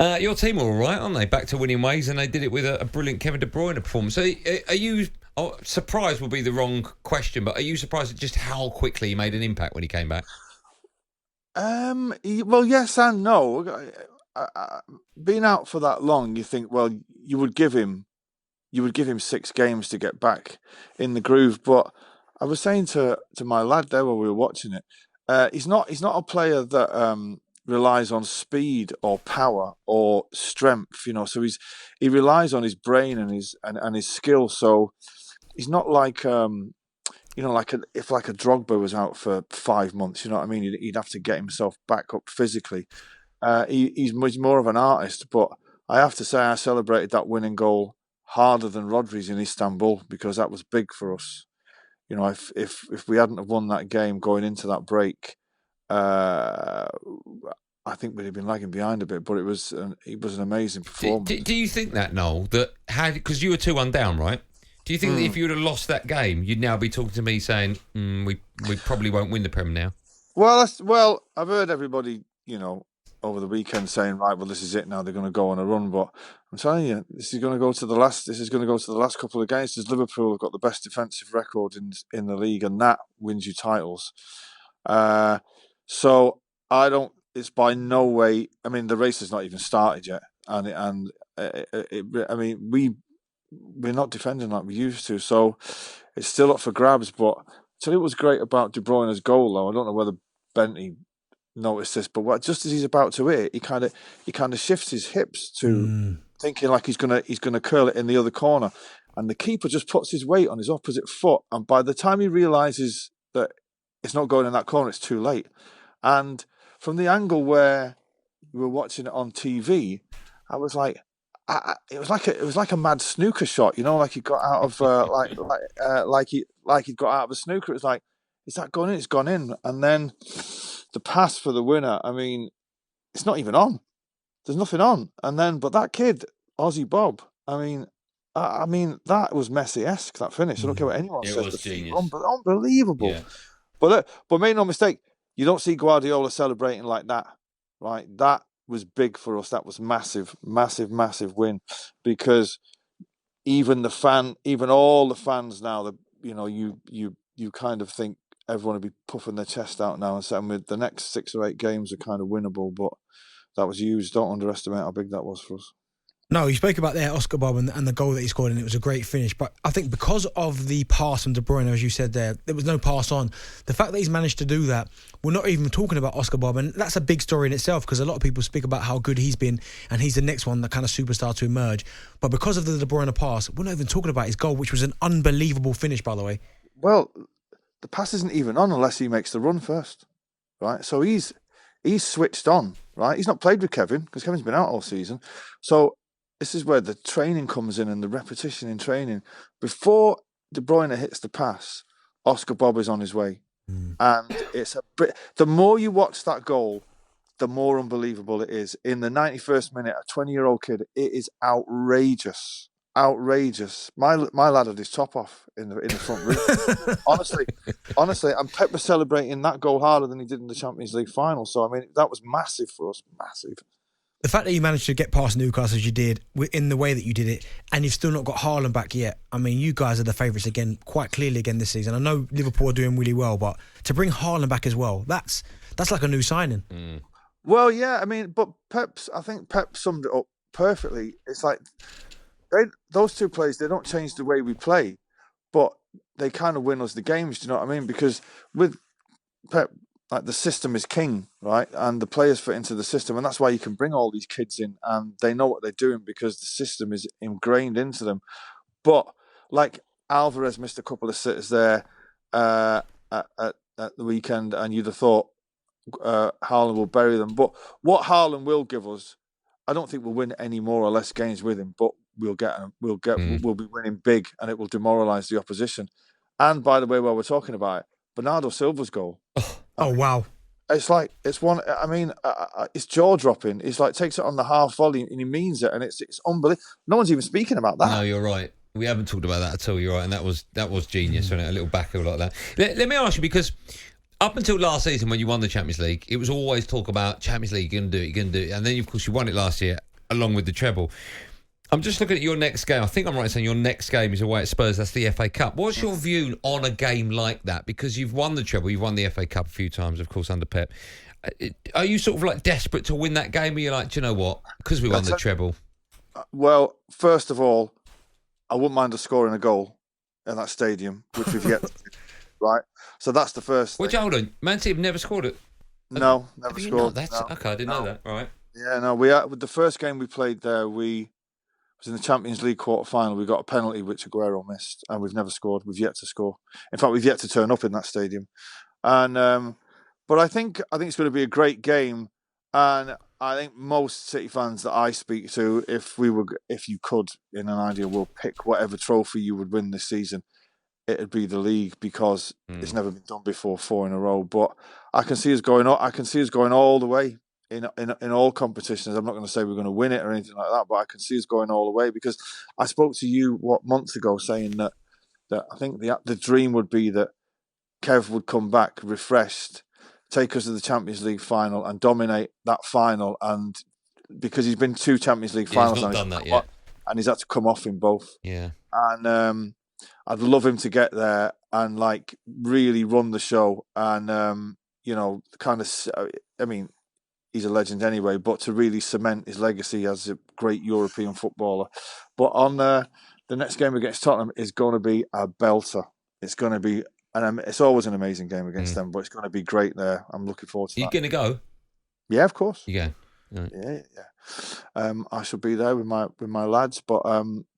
Your team are all right, aren't they? Back to winning ways, and they did it with a brilliant Kevin De Bruyne performance. So, are you surprised? Would be the wrong question, but are you surprised at just how quickly he made an impact when he came back? Well, yes and no. Being out for that long, you think, well, you would give him 6 games to get back in the groove. But I was saying to my lad there while we were watching it, he's not a player that relies on speed or power or strength. So he relies on his brain and his skill. So he's not like if a Drogba was out for 5 months, you know what I mean? He'd have to get himself back up physically. He's more of an artist, but I have to say I celebrated that winning goal harder than Rodri's in Istanbul because that was big for us. If we hadn't have won that game going into that break, I think we'd have been lagging behind a bit. But it was an amazing performance. Do you think that, Noel? Because you were 2-1 down, right? Do you think that if you would have lost that game, you'd now be talking to me saying we probably won't win the Prem now? Well, I've heard everybody, over the weekend saying, right, well, this is it now. They're going to go on a run, but I'm telling you, this is going to go to the last couple of games. Because Liverpool have got the best defensive record in the league, and that wins you titles. So I don't. It's by no way. I mean, the race has not even started yet, we're not defending like we used to, so it's still up for grabs. But I tell you what was great about De Bruyne's goal, though. I don't know whether Bentley noticed this, but just as he's about to hit, he kind of shifts his hips to thinking like he's gonna curl it in the other corner, and the keeper just puts his weight on his opposite foot, and by the time he realizes that it's not going in that corner, it's too late. And from the angle where we were watching it on TV, I was like, it was like a mad snooker shot, like he got out of like he'd got out of a snooker. It was like, is that going in? It's gone in, and then the pass for the winner. I mean, it's not even on. There's nothing on, and then but that kid, Aussie Bob. I mean, that was Messi-esque. That finish. I don't care what anyone says. It was genius. Unbelievable. Yeah. But make no mistake, you don't see Guardiola celebrating like that, right? That was big for us. That was massive, massive, massive win, because even all the fans now, you kind of think everyone will be puffing their chest out now and saying with the next 6 or 8 games are kind of winnable, but that was huge. Don't underestimate how big that was for us. No, you spoke about there Oscar Bob and the goal that he scored, and it was a great finish. But I think because of the pass from De Bruyne, as you said there was no pass on. The fact that he's managed to do that, we're not even talking about Oscar Bob, and that's a big story in itself because a lot of people speak about how good he's been and he's the next one, the kind of superstar to emerge. But because of the De Bruyne pass, we're not even talking about his goal, which was an unbelievable finish, by the way. Well, the pass isn't even on unless he makes the run first, right? So he's switched on, right? He's not played with Kevin because Kevin's been out all season. So this is where the training comes in and the repetition in training. Before De Bruyne hits the pass, Oscar Bob is on his way. And it's the more you watch that goal, the more unbelievable it is. In the 91st minute, a 20-year-old kid, it is outrageous. Outrageous. My lad had his top off in the front room. honestly, and Pep was celebrating that goal harder than he did in the Champions League final. So I mean, that was massive for us, massive. The fact that you managed to get past Newcastle as you did, in the way that you did it, and you've still not got Haaland back yet. I mean, you guys are the favourites again, quite clearly again this season. I know Liverpool are doing really well, but to bring Haaland back as well, that's like a new signing. Well, yeah, I mean, but I think Pep summed it up perfectly. It's like those two players, they don't change the way we play, but they kind of win us the games. Do you know what I mean? Because with Pep, like the system is king, right? And the players fit into the system, and that's why you can bring all these kids in, and they know what they're doing because the system is ingrained into them. But like Alvarez missed a couple of sitters there at the weekend, and you'd have thought Haaland will bury them. But what Haaland will give us, I don't think we'll win any more or less games with him, but we'll be winning big, and it will demoralise the opposition. And by the way, while we're talking about it, Bernardo Silva's goal. Oh, wow. It's like, it's one, I mean, it's jaw-dropping. It's like, takes it on the half volley and he means it, and it's unbelievable. No one's even speaking about that. No, you're right. We haven't talked about that at all. You're right, and that was genius, wasn't it? A little backer like that. Let me ask you, because Up until last season when you won the Champions League, it was always talk about Champions League, you're going to do it. And then, of course, you won it last year along with the treble. I'm just looking at your next game. I think I'm right in saying your next game is away at Spurs. That's the FA Cup. What's your view on a game like that? Because you've won the treble. You've won the FA Cup a few times, of course, under Pep. Are you sort of like desperate to win that game? Or you're like, do you know what? Because we won the treble. Well, first of all, I wouldn't mind us scoring a goal in that stadium, which we've yet to do, right? So that's the first Which, thing. hold on, Man City have never scored it. No, never scored. That's, no, okay, I didn't know that. Right. Yeah, no. With the first game we played there, we was in the Champions League quarter-final. We got a penalty which Aguero missed, and we've never scored. We've yet to score. In fact, we've yet to turn up in that stadium. And but I think it's going to be a great game, and I think most City fans that I speak to, if you could, in an ideal world, pick whatever trophy you would win this season, it'd be the league, because it's never been done before, 4 in a row. But I can see us going. I can see us going all the way in all competitions. I'm not going to say we're going to win it or anything like that, but I can see us going all the way, because I spoke to you months ago saying that I think the dream would be that Kev would come back refreshed, take us to the Champions League final and dominate that final. And because he's been 2 Champions League finals, he's not done that yet, and he's had to come off in both. Yeah. And I'd love him to get there and like really run the show, and kind of. I mean, he's a legend anyway, but to really cement his legacy as a great European footballer. But on the next game against Tottenham is going to be a belter. It's going to be. And it's always an amazing game against them, but it's going to be great there. I'm looking forward to that. You going to go? Yeah, of course. You go? Right. Yeah. I shall be there with my lads. But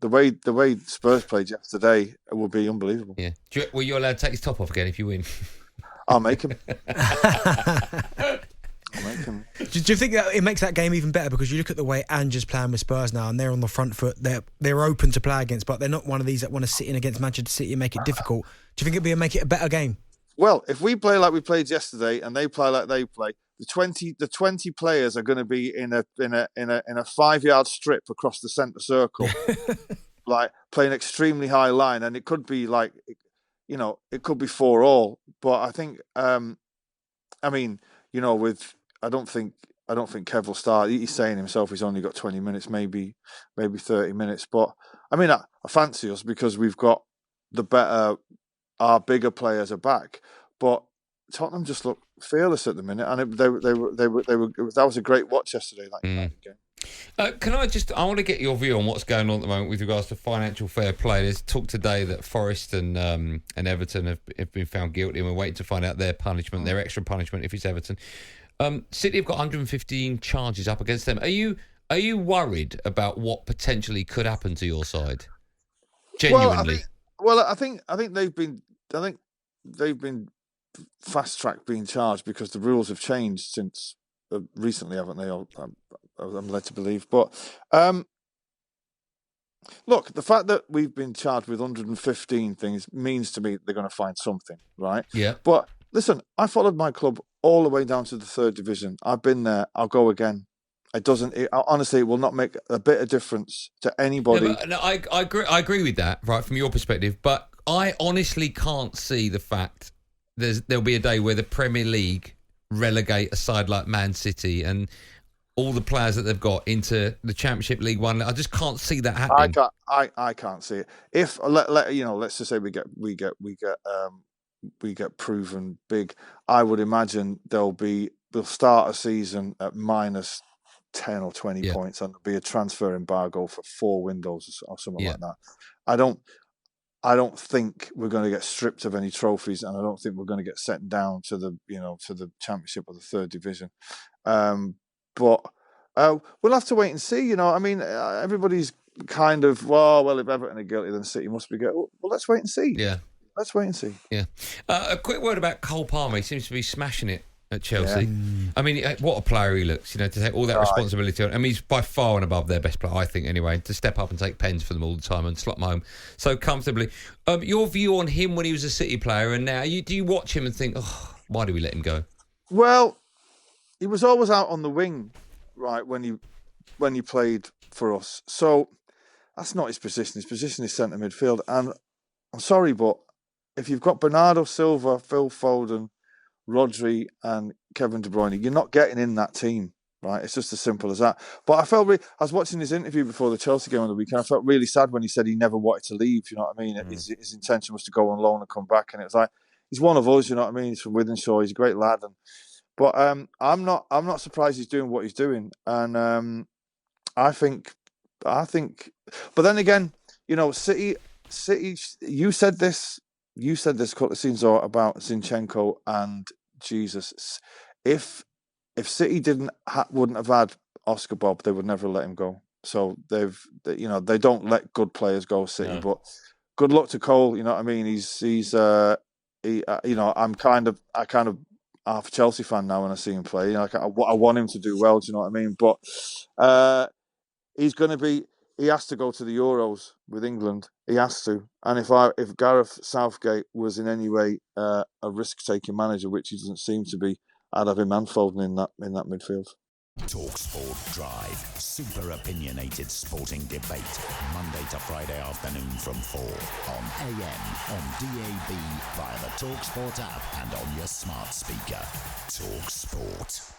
the way Spurs played yesterday will be unbelievable. Yeah. Were you allowed to take his top off again if you win? I'll make him. Do you think that it makes that game even better, because you look at the way Ange's playing with Spurs now, and they're on the front foot, they're open to play against, but they're not one of these that want to sit in against Manchester City and make it difficult. Do you think make it a better game? Well, if we play like we played yesterday and they play like they play, the 20 players are going to be in a 5-yard strip across the centre circle, like playing extremely high line, and it could be like, it could be 4-4. But I think, I don't think Kev will start. He's saying himself he's only got 20 minutes, maybe 30 minutes. But I mean, I fancy us because we've got our bigger players are back. But Tottenham just look fearless at the minute, and they were. That was a great watch yesterday. That game. I want to get your view on what's going on at the moment with regards to financial fair play. There's talk today that Forest and Everton have been found guilty, and we're waiting to find out their punishment, their extra punishment if it's Everton. City have got 115 charges up against them. Are you worried about what potentially could happen to your side? Genuinely. I think they've been fast tracked being charged because the rules have changed since recently, haven't they? I'm led to believe. But look, the fact that we've been charged with 115 things means to me they're going to find something, right? Yeah. But listen, I followed my club all the way down to the 3rd division. I've been there. I'll go again. Honestly, it will not make a bit of difference to anybody. I agree with that, right, from your perspective. But I honestly can't see the fact there'll be a day where the Premier League relegate a side like Man City and all the players that they've got into the Championship League One. I just can't see that happening. I can't see it. If let's just say we get proven big, I would imagine they'll start a season at minus 10 or 20 points, and there'll be a transfer embargo for 4 windows or something like that. I don't think we're going to get stripped of any trophies, and I don't think we're going to get sent down to the Championship or the 3rd division. But we'll have to wait and see. Everybody's kind of well, if Everton are guilty, then City must be guilty. Well, let's wait and see. Yeah. Let's wait and see. Yeah. A quick word about Cole Palmer. He seems to be smashing it at Chelsea. Yeah. I mean, what a player he looks, to take all that responsibility on. I mean, he's by far and above their best player, I think, anyway, to step up and take pens for them all the time and slot them home so comfortably. Your view on him when he was a City player and now, do you watch him and think, why do we let him go? Well, he was always out on the wing, right, when he played for us. So that's not his position. His position is centre midfield. And I'm sorry, but if you've got Bernardo Silva, Phil Foden, Rodri and Kevin De Bruyne. You're not getting in that team, right? It's just as simple as that. But I was watching his interview before the Chelsea game on the weekend. I felt really sad when he said he never wanted to leave. You know what I mean? His intention was to go on loan and come back, and it was like, he's one of us. You know what I mean? He's from Wythenshawe. He's a great lad, but I'm not surprised he's doing what he's doing, and I think. But then again, you know, City. You said this a couple of seasons ago about Zinchenko and Jesus. If City wouldn't have had Oscar Bob, they would never let him go. So they don't let good players go, City. No. But good luck to Cole. You know what I mean? I'm kind of half a Chelsea fan now when I see him play. Like I want him to do well. Do you know what I mean? But he has to go to the Euros with England. He has to. And if Gareth Southgate was in any way a risk-taking manager, which he doesn't seem to be, I'd have him handfolding in that midfield. talkSPORT Drive. Super opinionated sporting debate. Monday to Friday afternoon from 4 on AM, on DAB, via the talkSPORT app and on your smart speaker. talkSPORT.